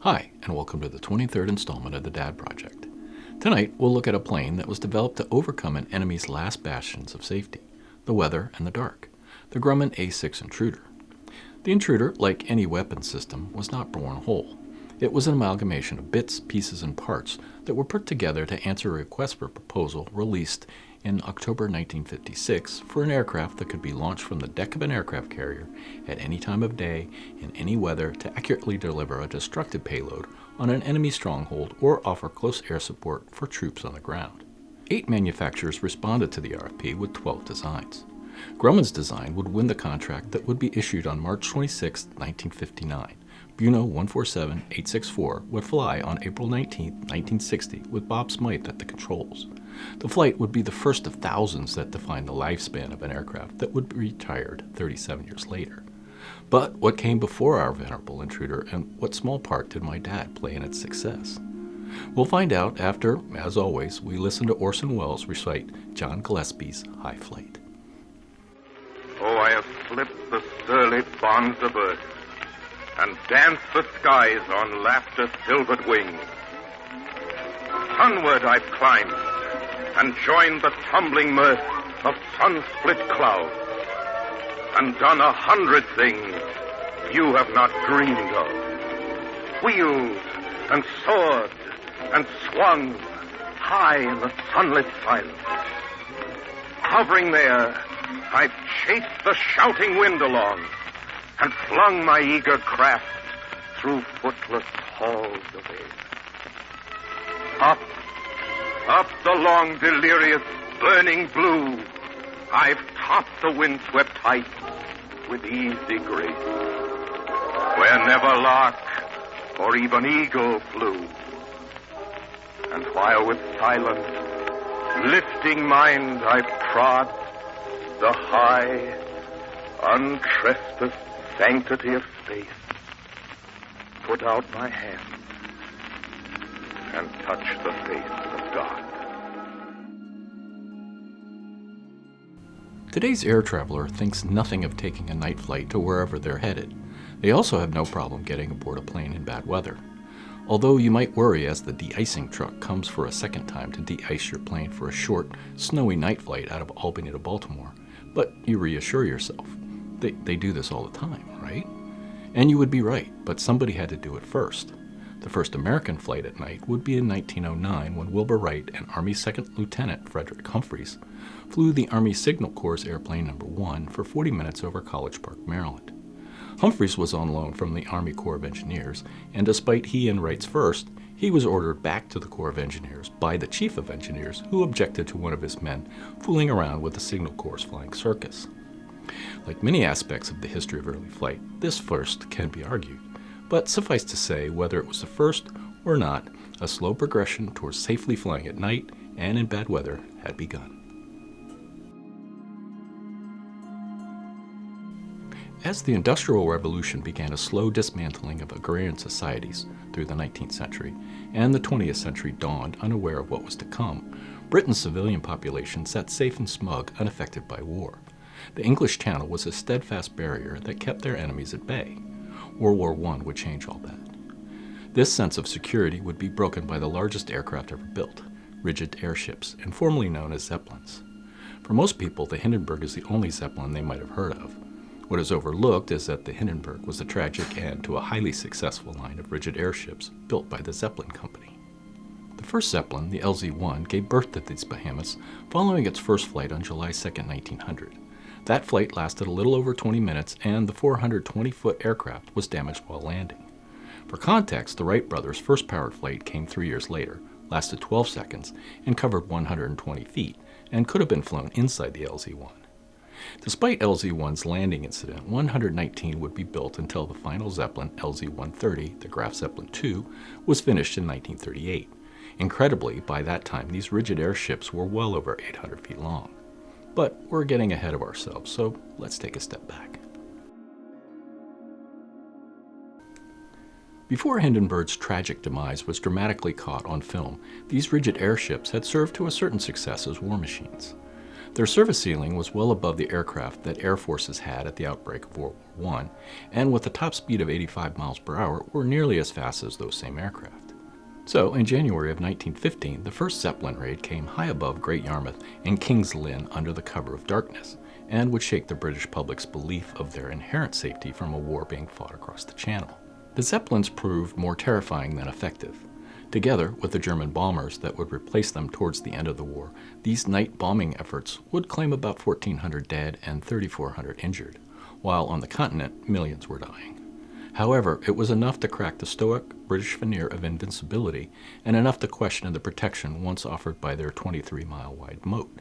Hi, and welcome to the 23rd installment of the DAD Project. Tonight, we'll look at a plane that was developed to overcome an enemy's last bastions of safety, the weather and the dark, the Grumman A6 Intruder. The Intruder, like any weapon system, was not born whole. It was an amalgamation of bits, pieces, and parts that were put together to answer a request for proposal released in October 1956 for an aircraft that could be launched from the deck of an aircraft carrier at any time of day in any weather to accurately deliver a destructive payload on an enemy stronghold or offer close air support for troops on the ground. 8 manufacturers responded to the RFP with 12 designs. Grumman's design would win the contract that would be issued on March 26, 1959. Buno 147-864 would fly on April 19, 1960 with Bob Smythe at the controls. The flight would be the first of thousands that defined the lifespan of an aircraft that would be retired 37 years later. But what came before our venerable Intruder, and what small part did my dad play in its success? We'll find out after, as always, we listen to Orson Welles recite John Gillespie's High Flight. Oh, I have slipped the surly bonds of earth and danced the skies on laughter's silvered wing. Sunward I've climbed and joined the tumbling mirth of sun-split clouds, and done 100 things you have not dreamed of. Wheeled and soared and swung high in the sunlit silence. Hovering there, I've chased the shouting wind along and flung my eager craft through footless halls of air. Up the long, delirious, burning blue, I've topped the windswept heights with easy grace, where never lark or even eagle flew. And while with silent, lifting mind I've trod the high, untrespassed sanctity of space, put out my hand and touch the face of God. Today's air traveler thinks nothing of taking a night flight to wherever they're headed. They also have no problem getting aboard a plane in bad weather. Although you might worry as the de-icing truck comes for a second time to de-ice your plane for a short, snowy night flight out of Albany to Baltimore, but you reassure yourself. They do this all the time, right? And you would be right, but somebody had to do it first. The first American flight at night would be in 1909 when Wilbur Wright and Army Second Lieutenant Frederick Humphreys flew the Army Signal Corps Airplane No. 1 for 40 minutes over College Park, Maryland. Humphreys was on loan from the Army Corps of Engineers, and despite he and Wright's first, he was ordered back to the Corps of Engineers by the Chief of Engineers, who objected to one of his men fooling around with the Signal Corps' flying circus. Like many aspects of the history of early flight, this first can be argued. But suffice to say, whether it was the first or not, a slow progression towards safely flying at night and in bad weather had begun. As the Industrial Revolution began a slow dismantling of agrarian societies through the 19th century, and the 20th century dawned unaware of what was to come, Britain's civilian population sat safe and smug, unaffected by war. The English Channel was a steadfast barrier that kept their enemies at bay. World War I would change all that. This sense of security would be broken by the largest aircraft ever built, rigid airships, informally known as Zeppelins. For most people, the Hindenburg is the only Zeppelin they might have heard of. What is overlooked is that the Hindenburg was the tragic end to a highly successful line of rigid airships built by the Zeppelin Company. The first Zeppelin, the LZ-1, gave birth to these behemoths following its first flight on July 2, 1900. That flight lasted a little over 20 minutes, and the 420-foot aircraft was damaged while landing. For context, the Wright brothers' first powered flight came 3 years later, lasted 12 seconds, and covered 120 feet, and could have been flown inside the LZ-1. Despite LZ-1's landing incident, 119 would be built until the final Zeppelin, LZ-130, the Graf Zeppelin II, was finished in 1938. Incredibly, by that time, these rigid airships were well over 800 feet long. But we're getting ahead of ourselves, so let's take a step back. Before Hindenburg's tragic demise was dramatically caught on film, these rigid airships had served to a certain success as war machines. Their service ceiling was well above the aircraft that air forces had at the outbreak of World War I, and with a top speed of 85 miles per hour, were nearly as fast as those same aircraft. So, in January of 1915, the first Zeppelin raid came high above Great Yarmouth and King's Lynn under the cover of darkness, and would shake the British public's belief of their inherent safety from a war being fought across the Channel. The Zeppelins proved more terrifying than effective. Together with the German bombers that would replace them towards the end of the war, these night bombing efforts would claim about 1,400 dead and 3,400 injured, while on the continent, millions were dying. However, it was enough to crack the stoic British veneer of invincibility and enough to question the protection once offered by their 23-mile-wide moat.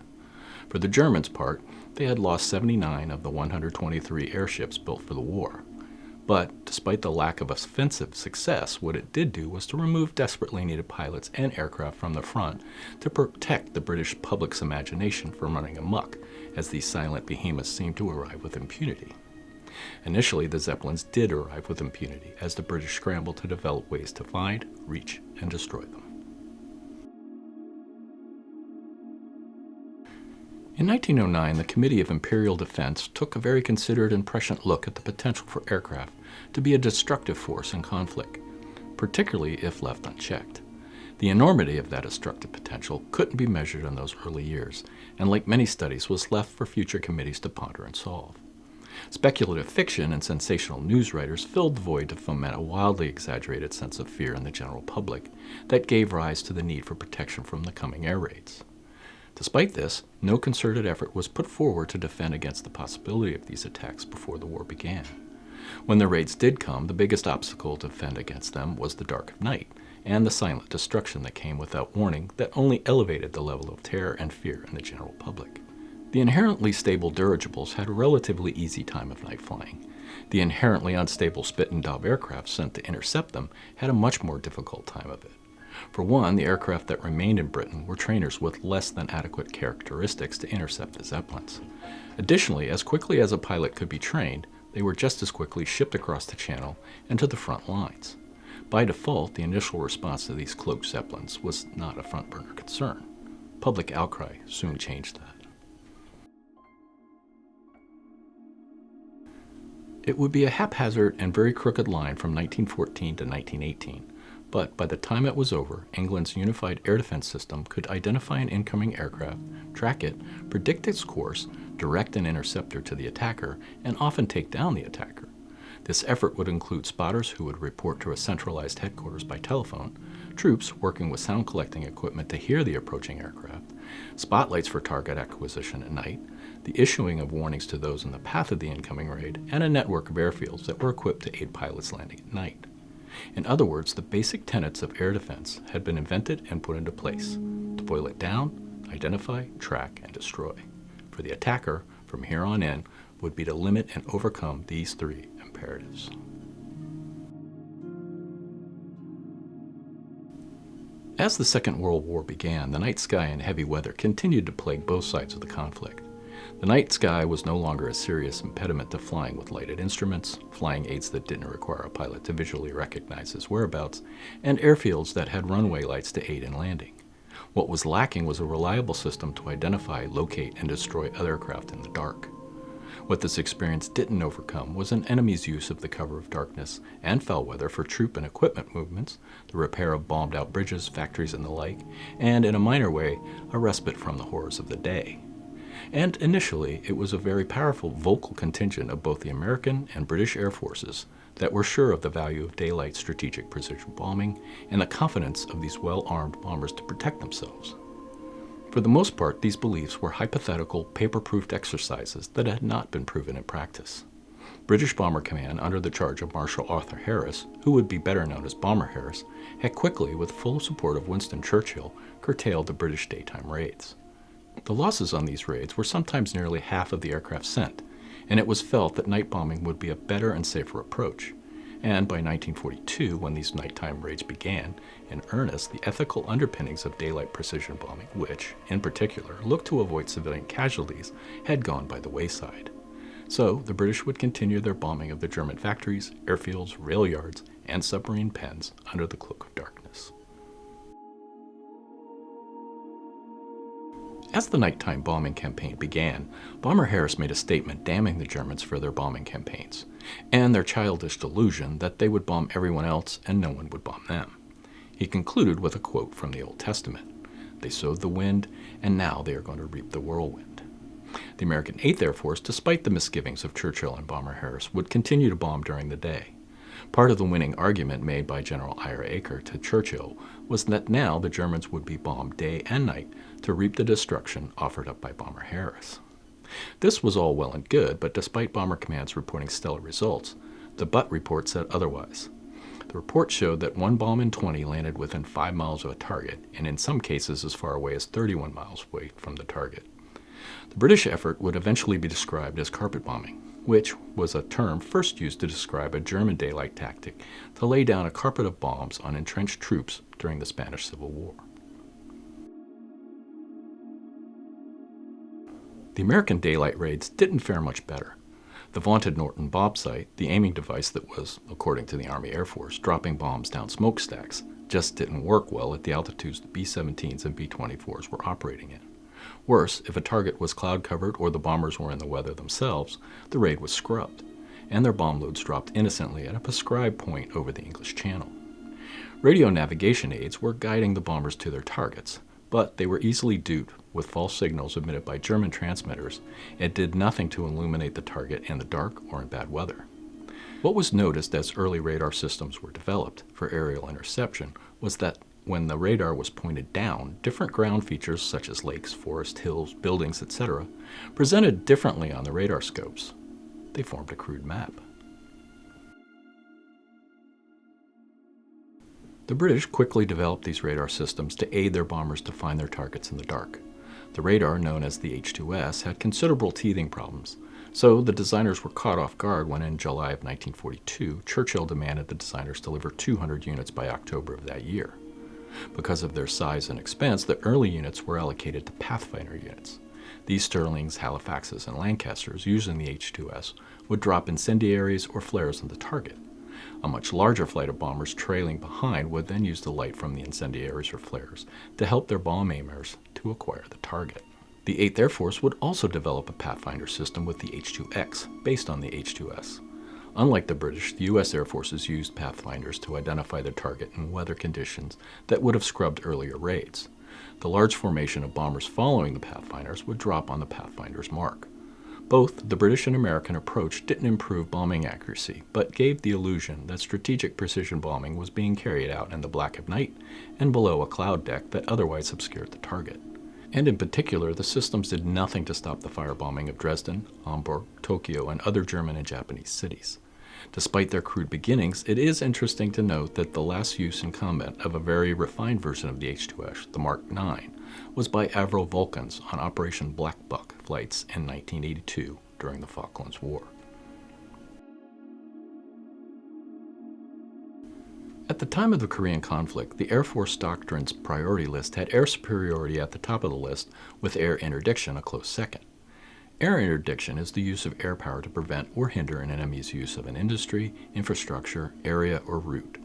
For the Germans' part, they had lost 79 of the 123 airships built for the war. But despite the lack of offensive success, what it did do was to remove desperately needed pilots and aircraft from the front to protect the British public's imagination from running amok, as these silent behemoths seemed to arrive with impunity. Initially, the Zeppelins did arrive with impunity, as the British scrambled to develop ways to find, reach, and destroy them. In 1909, the Committee of Imperial Defense took a very considered and prescient look at the potential for aircraft to be a destructive force in conflict, particularly if left unchecked. The enormity of that destructive potential couldn't be measured in those early years, and like many studies, was left for future committees to ponder and solve. Speculative fiction and sensational news writers filled the void to foment a wildly exaggerated sense of fear in the general public that gave rise to the need for protection from the coming air raids. Despite this, no concerted effort was put forward to defend against the possibility of these attacks before the war began. When the raids did come, the biggest obstacle to defend against them was the dark of night, and the silent destruction that came without warning that only elevated the level of terror and fear in the general public. The inherently stable dirigibles had a relatively easy time of night flying. The inherently unstable Spit and Daub aircraft sent to intercept them had a much more difficult time of it. For one, the aircraft that remained in Britain were trainers with less than adequate characteristics to intercept the Zeppelins. Additionally, as quickly as a pilot could be trained, they were just as quickly shipped across the Channel and to the front lines. By default, the initial response to these cloaked Zeppelins was not a front-burner concern. Public outcry soon changed that. It would be a haphazard and very crooked line from 1914 to 1918. But by the time it was over, England's unified air defense system could identify an incoming aircraft, track it, predict its course, direct an interceptor to the attacker, and often take down the attacker. This effort would include spotters who would report to a centralized headquarters by telephone, troops working with sound collecting equipment to hear the approaching aircraft, spotlights for target acquisition at night, the issuing of warnings to those in the path of the incoming raid, and a network of airfields that were equipped to aid pilots landing at night. In other words, the basic tenets of air defense had been invented and put into place to boil it down, identify, track, and destroy. For the attacker, from here on in, would be to limit and overcome these three imperatives. As the Second World War began, the night sky and heavy weather continued to plague both sides of the conflict. The night sky was no longer a serious impediment to flying with lighted instruments, flying aids that didn't require a pilot to visually recognize his whereabouts, and airfields that had runway lights to aid in landing. What was lacking was a reliable system to identify, locate, and destroy other aircraft in the dark. What this experience didn't overcome was an enemy's use of the cover of darkness and foul weather for troop and equipment movements, the repair of bombed-out bridges, factories, and the like, and, in a minor way, a respite from the horrors of the day. And initially, it was a very powerful vocal contingent of both the American and British Air Forces that were sure of the value of daylight strategic precision bombing and the confidence of these well-armed bombers to protect themselves. For the most part, these beliefs were hypothetical, paper-proofed exercises that had not been proven in practice. British Bomber Command, under the charge of Marshal Arthur Harris, who would be better known as Bomber Harris, had quickly, with full support of Winston Churchill, curtailed the British daytime raids. The losses on these raids were sometimes nearly half of the aircraft sent, and it was felt that night bombing would be a better and safer approach. And by 1942, when these nighttime raids began, in earnest, the ethical underpinnings of daylight precision bombing, which, in particular, looked to avoid civilian casualties, had gone by the wayside. So, the British would continue their bombing of the German factories, airfields, rail yards, and submarine pens under the cloak of darkness. As the nighttime bombing campaign began, Bomber Harris made a statement damning the Germans for their bombing campaigns, and their childish delusion that they would bomb everyone else and no one would bomb them. He concluded with a quote from the Old Testament: "They sowed the wind, and now they are going to reap the whirlwind." The American 8th Air Force, despite the misgivings of Churchill and Bomber Harris, would continue to bomb during the day. Part of the winning argument made by General Ira Eaker to Churchill was that now the Germans would be bombed day and night to reap the destruction offered up by Bomber Harris. This was all well and good, but despite Bomber Command's reporting stellar results, the Butt report said otherwise. The report showed that 1 bomb in 20 landed within 5 miles of a target, and in some cases as far away as 31 miles away from the target. The British effort would eventually be described as carpet bombing, which was a term first used to describe a German daylight tactic to lay down a carpet of bombs on entrenched troops during the Spanish Civil War. The American daylight raids didn't fare much better. The vaunted Norton bomb sight, the aiming device that was, according to the Army Air Force, dropping bombs down smokestacks, just didn't work well at the altitudes the B-17s and B-24s were operating in. Worse, if a target was cloud-covered or the bombers were in the weather themselves, the raid was scrubbed, and their bomb loads dropped innocently at a prescribed point over the English Channel. Radio navigation aids were guiding the bombers to their targets, but they were easily duped with false signals emitted by German transmitters and did nothing to illuminate the target in the dark or in bad weather. What was noticed as early radar systems were developed for aerial interception was that when the radar was pointed down, different ground features such as lakes, forests, hills, buildings, etc., presented differently on the radar scopes. They formed a crude map. The British quickly developed these radar systems to aid their bombers to find their targets in the dark. The radar, known as the H-2S, had considerable teething problems, so the designers were caught off guard when in July of 1942, Churchill demanded the designers deliver 200 units by October of that year. Because of their size and expense, the early units were allocated to Pathfinder units. These Stirlings, Halifaxes, and Lancasters, using the H-2S, would drop incendiaries or flares on the target. A much larger flight of bombers trailing behind would then use the light from the incendiaries or flares to help their bomb aimers to acquire the target. The 8th Air Force would also develop a Pathfinder system with the H-2X, based on the H-2S. Unlike the British, the U.S. Air Forces used Pathfinders to identify their target in weather conditions that would have scrubbed earlier raids. The large formation of bombers following the Pathfinders would drop on the Pathfinder's mark. Both the British and American approach didn't improve bombing accuracy, but gave the illusion that strategic precision bombing was being carried out in the black of night and below a cloud deck that otherwise obscured the target. And in particular, the systems did nothing to stop the firebombing of Dresden, Hamburg, Tokyo, and other German and Japanese cities. Despite their crude beginnings, it is interesting to note that the last use in combat of a very refined version of the H-2S, the Mark IX, was by Avro Vulcans on Operation Black Buck flights in 1982 during the Falklands War. At the time of the Korean conflict, the Air Force doctrine's priority list had air superiority at the top of the list, with air interdiction a close second. Air interdiction is the use of air power to prevent or hinder an enemy's use of an industry, infrastructure, area, or route.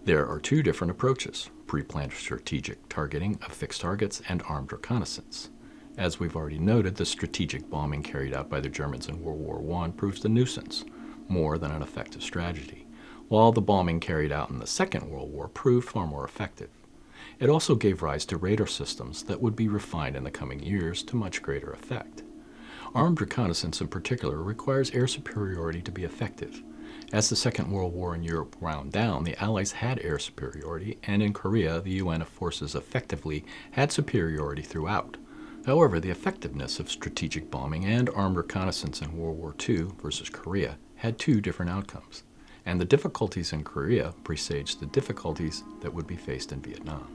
There are 2 different approaches: pre-planned strategic targeting of fixed targets and armed reconnaissance. As we've already noted, the strategic bombing carried out by the Germans in World War I proves a nuisance, more than an effective strategy, while the bombing carried out in the Second World War proved far more effective. It also gave rise to radar systems that would be refined in the coming years to much greater effect. Armed reconnaissance in particular requires air superiority to be effective. As the Second World War in Europe wound down, the Allies had air superiority, and in Korea, the UN forces effectively had superiority throughout. However, the effectiveness of strategic bombing and armed reconnaissance in World War II versus Korea had 2 different outcomes, and the difficulties in Korea presaged the difficulties that would be faced in Vietnam.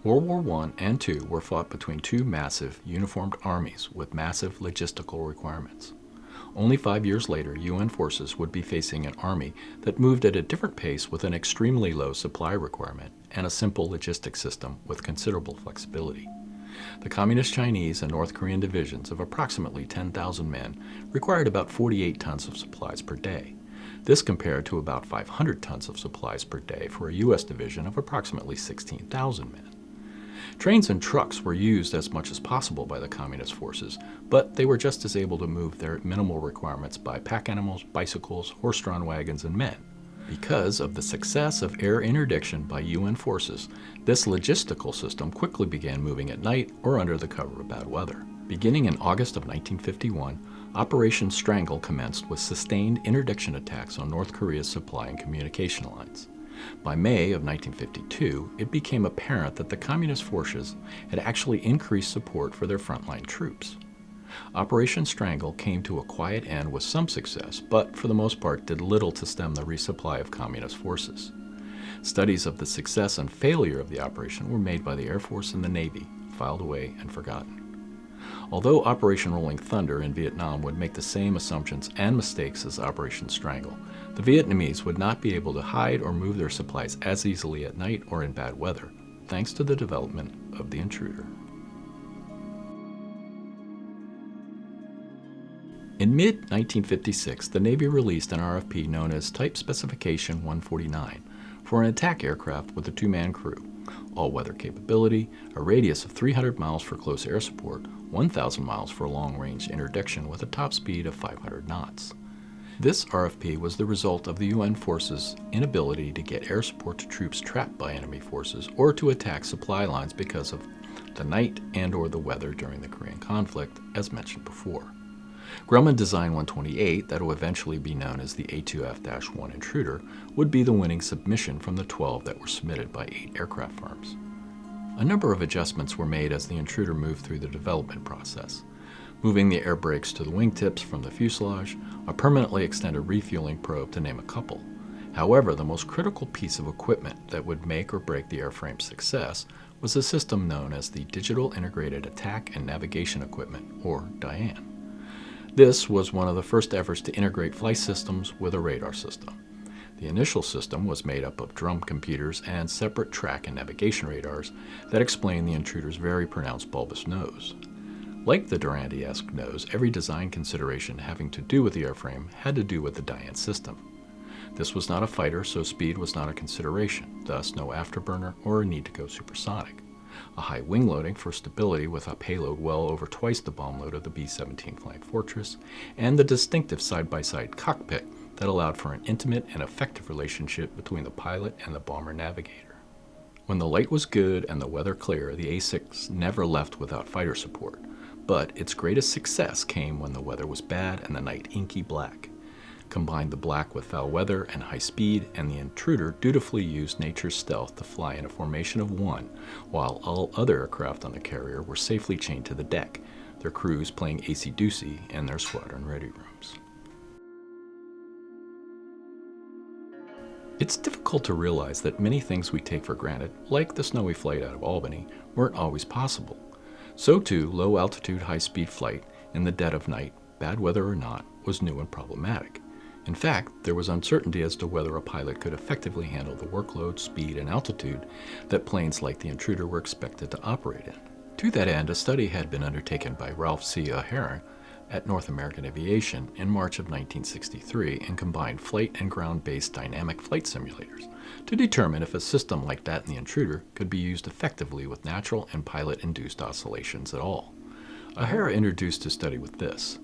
World War I and II were fought between 2 massive, uniformed armies with massive logistical requirements. Only 5 years later, UN forces would be facing an army that moved at a different pace with an extremely low supply requirement and a simple logistics system with considerable flexibility. The Communist Chinese and North Korean divisions of approximately 10,000 men required about 48 tons of supplies per day. This compared to about 500 tons of supplies per day for a U.S. division of approximately 16,000 men. Trains and trucks were used as much as possible by the communist forces, but they were just as able to move their minimal requirements by pack animals, bicycles, horse-drawn wagons, and men. Because of the success of air interdiction by UN forces, this logistical system quickly began moving at night or under the cover of bad weather. Beginning in August of 1951, Operation Strangle commenced with sustained interdiction attacks on North Korea's supply and communication lines. By May of 1952, it became apparent that the communist forces had actually increased support for their frontline troops. Operation Strangle came to a quiet end with some success, but for the most part did little to stem the resupply of communist forces. Studies of the success and failure of the operation were made by the Air Force and the Navy, filed away and forgotten. Although Operation Rolling Thunder in Vietnam would make the same assumptions and mistakes as Operation Strangle, the Vietnamese would not be able to hide or move their supplies as easily at night or in bad weather, thanks to the development of the Intruder. In mid-1956, the Navy released an RFP known as Type Specification 149 for an attack aircraft with a two-man crew, all-weather capability, a radius of 300 miles for close air support, 1,000 miles for long-range interdiction with a top speed of 500 knots. This RFP was the result of the UN forces' inability to get air support to troops trapped by enemy forces or to attack supply lines because of the night and/or the weather during the Korean conflict, as mentioned before. Grumman Design 128, that will eventually be known as the A2F-1 Intruder, would be the winning submission from the 12 that were submitted by 8 aircraft firms. A number of adjustments were made as the Intruder moved through the development process, moving the air brakes to the wingtips from the fuselage, a permanently extended refueling probe to name a couple. However, the most critical piece of equipment that would make or break the airframe's success was a system known as the Digital Integrated Attack and Navigation Equipment, or DIAN. This was one of the first efforts to integrate flight systems with a radar system. The initial system was made up of drum computers and separate track and navigation radars that explained the Intruder's very pronounced bulbous nose. Like the Durante-esque nose, every design consideration having to do with the airframe had to do with the DIAN system. This was not a fighter, so speed was not a consideration, thus no afterburner or a need to go supersonic. A high wing loading for stability with a payload well over twice the bomb load of the B-17 Flying Fortress, and the distinctive side-by-side cockpit that allowed for an intimate and effective relationship between the pilot and the bomber navigator. When the light was good and the weather clear, the A6 never left without fighter support, but its greatest success came when the weather was bad and the night inky black. Combine the black with foul weather and high speed, and the Intruder dutifully used nature's stealth to fly in a formation of one, while all other aircraft on the carrier were safely chained to the deck, their crews playing acey-deucey in their squadron ready rooms. It's difficult to realize that many things we take for granted, like the snowy flight out of Albany, weren't always possible. So too, low-altitude, high-speed flight in the dead of night, bad weather or not, was new and problematic. In fact, there was uncertainty as to whether a pilot could effectively handle the workload, speed, and altitude that planes like the Intruder were expected to operate in. To that end, a study had been undertaken by Ralph C. O'Hara at North American Aviation in March of 1963 and combined flight and ground-based dynamic flight simulators to determine if a system like that in the Intruder could be used effectively with natural and pilot-induced oscillations at all. O'Hara introduced his study with this.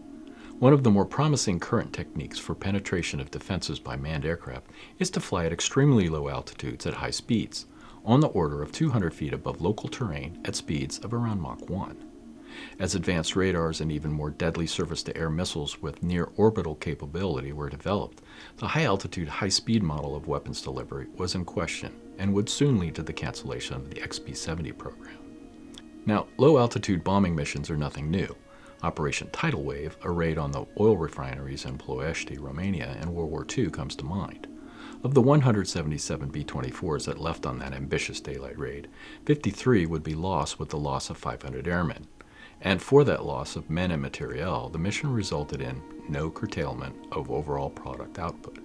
One of the more promising current techniques for penetration of defenses by manned aircraft is to fly at extremely low altitudes at high speeds, on the order of 200 feet above local terrain at speeds of around Mach 1. As advanced radars and even more deadly surface-to-air missiles with near-orbital capability were developed, the high-altitude, high-speed model of weapons delivery was in question and would soon lead to the cancellation of the XB-70 program. Now, low-altitude bombing missions are nothing new. Operation Tidal Wave, a raid on the oil refineries in Ploiești, Romania in World War II, comes to mind. Of the 177 B-24s that left on that ambitious daylight raid, 53 would be lost with the loss of 500 airmen. And for that loss of men and materiel, the mission resulted in no curtailment of overall product output.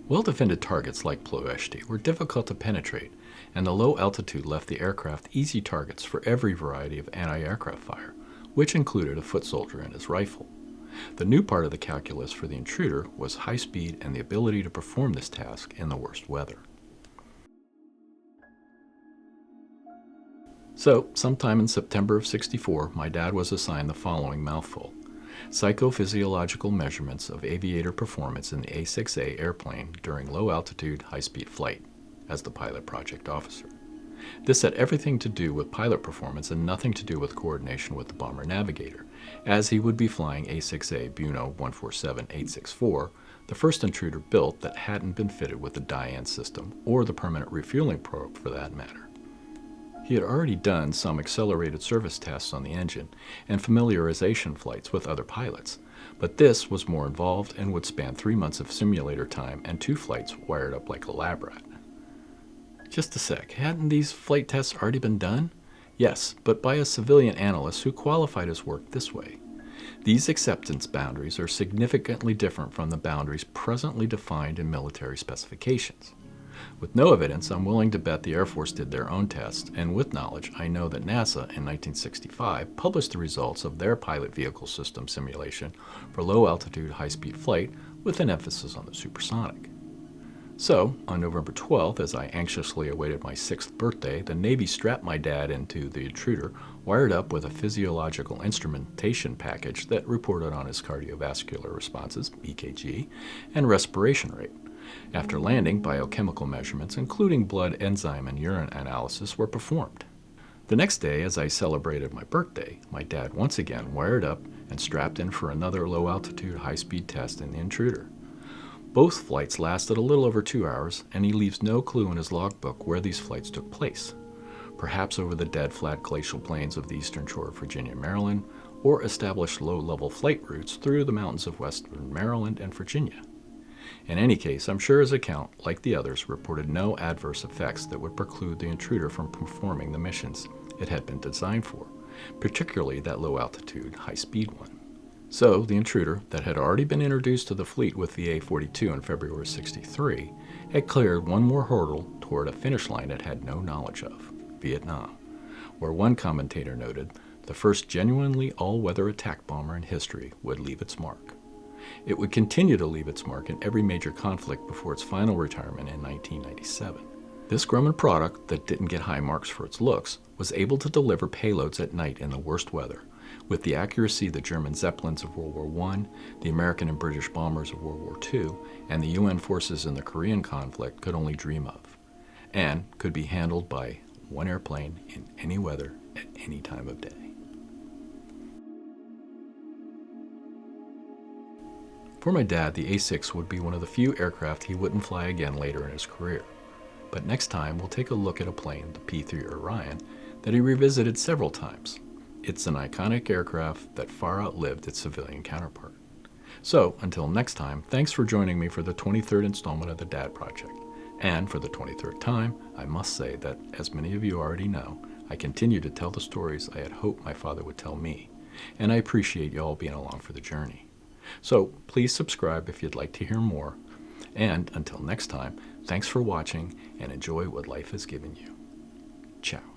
Well-defended targets like Ploiești were difficult to penetrate, and the low altitude left the aircraft easy targets for every variety of anti-aircraft fire, which included a foot soldier and his rifle. The new part of the calculus for the Intruder was high speed and the ability to perform this task in the worst weather. So, sometime in September of '64, my dad was assigned the following mouthful: psychophysiological measurements of aviator performance in the A-6A airplane during low-altitude, high-speed flight, as the pilot project officer. This had everything to do with pilot performance and nothing to do with coordination with the bomber navigator, as he would be flying A-6A Buno 147864, the first Intruder built that hadn't been fitted with the die-in system or the permanent refueling probe for that matter. He had already done some accelerated service tests on the engine and familiarization flights with other pilots, but this was more involved and would span 3 months of simulator time and 2 flights wired up like a lab rat. Just a sec, hadn't these flight tests already been done? Yes, but by a civilian analyst who qualified his work this way. These acceptance boundaries are significantly different from the boundaries presently defined in military specifications. With no evidence, I'm willing to bet the Air Force did their own tests, and with knowledge, I know that NASA in 1965 published the results of their pilot vehicle system simulation for low-altitude, high-speed flight with an emphasis on the supersonic. So, on November 12th, as I anxiously awaited my 6th birthday, the Navy strapped my dad into the Intruder, wired up with a physiological instrumentation package that reported on his cardiovascular responses, EKG, and respiration rate. After landing, biochemical measurements, including blood enzyme and urine analysis, were performed. The next day, as I celebrated my birthday, my dad once again wired up and strapped in for another low-altitude, high-speed test in the Intruder. Both flights lasted a little over 2 hours, and he leaves no clue in his logbook where these flights took place. Perhaps over the dead flat glacial plains of the eastern shore of Virginia and Maryland, or established low-level flight routes through the mountains of western Maryland and Virginia. In any case, I'm sure his account, like the others, reported no adverse effects that would preclude the Intruder from performing the missions it had been designed for, particularly that low-altitude, high-speed one. So, the Intruder, that had already been introduced to the fleet with the A-42 in February '63, had cleared one more hurdle toward a finish line it had no knowledge of, Vietnam, where one commentator noted, the first genuinely all-weather attack bomber in history would leave its mark. It would continue to leave its mark in every major conflict before its final retirement in 1997. This Grumman product, that didn't get high marks for its looks, was able to deliver payloads at night in the worst weather, with the accuracy the German Zeppelins of World War I, the American and British bombers of World War II, and the UN forces in the Korean conflict could only dream of, and could be handled by one airplane in any weather at any time of day. For my dad, the A-6 would be one of the few aircraft he wouldn't fly again later in his career. But next time, we'll take a look at a plane, the P-3 Orion, that he revisited several times. It's an iconic aircraft that far outlived its civilian counterpart. So, until next time, thanks for joining me for the 23rd installment of the Dad Project. And for the 23rd time, I must say that, as many of you already know, I continue to tell the stories I had hoped my father would tell me, and I appreciate you all being along for the journey. So please subscribe if you'd like to hear more. And until next time, thanks for watching and enjoy what life has given you. Ciao.